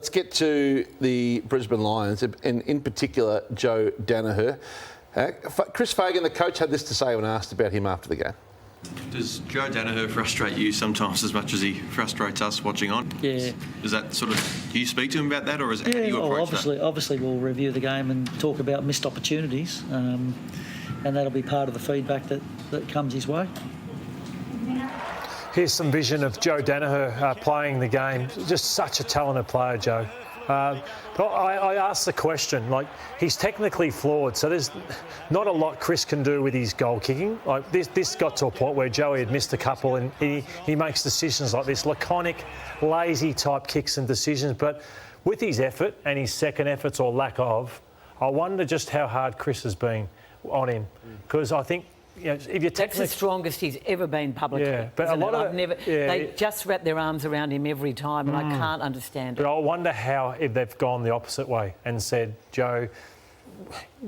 Let's get to the Brisbane Lions, and in particular, Joe Daniher. Chris Fagan, the coach, had this to say when asked about him after the game. Does Joe Daniher frustrate you sometimes as much as he frustrates us watching on? Yeah. Is that sort of, do you speak to him about that, or is how do you approach that? Obviously we'll review the game and talk about missed opportunities, and that'll be part of the feedback that comes his way. Here's some vision of Joe Daniher playing the game. Just such a talented player, Joe. But I asked the question, like, he's technically flawed, so there's not a lot Chris can do with his goal kicking. Like, this got to a point where Joey had missed a couple, and he makes decisions like this, laconic, lazy type kicks and decisions. But with his effort and his second efforts or lack of, I wonder just how hard Chris has been on him, because I think, you know, if you're that's the strongest he's ever been publicly. Yeah, but a lot of they just wrap their arms around him every time, and I can't understand it. But I wonder how if they've gone the opposite way and said, Joe,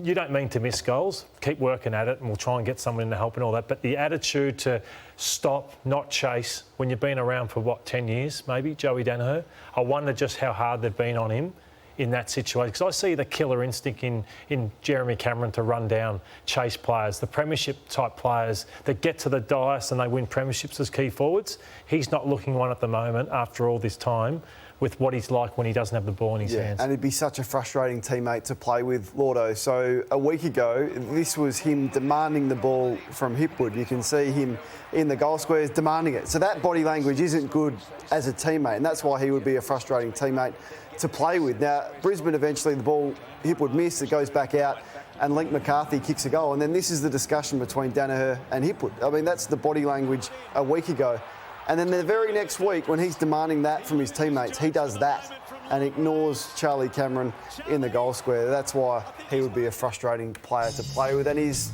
you don't mean to miss goals. Keep working at it, and we'll try and get someone in to help and all that. But the attitude to stop, not chase, when you've been around for 10 years, maybe, Joey Daniher. I wonder just how hard they've been on him in that situation, because I see the killer instinct in Jeremy Cameron to run down, chase players, the premiership type players that get to the dais and they win premierships as key forwards. He's not looking one at the moment after all this time with what he's like when he doesn't have the ball in his hands. And he'd be such a frustrating teammate to play with, Lordo. So a week ago, this was him demanding the ball from Hipwood. You can see him in the goal squares demanding it. So that body language isn't good as a teammate, and that's why he would be a frustrating teammate to play with. Now, Brisbane eventually, the ball, Hipwood missed, it goes back out, and Link McCarthy kicks a goal. And then this is the discussion between Daniher and Hipwood. I mean, that's the body language a week ago. And then the very next week, when he's demanding that from his teammates, he does that and ignores Charlie Cameron in the goal square. That's why he would be a frustrating player to play with. And he's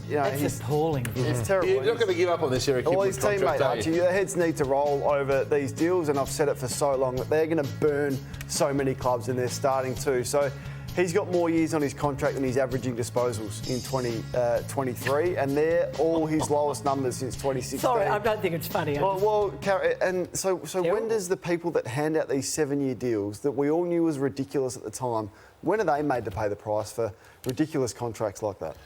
appalling. It's terrible. You're not going to give up on this, Eric. All his teammates, Archie, their heads need to roll over these deals, and I've said it for so long that they're going to burn so many clubs, and they're starting to. So he's got more years on his contract than he's averaging disposals in 2023, and they're all his lowest numbers since 2016. Sorry, I don't think it's funny. And so when does the people that hand out these 7-year deals that we all knew was ridiculous at the time, when are they made to pay the price for ridiculous contracts like that?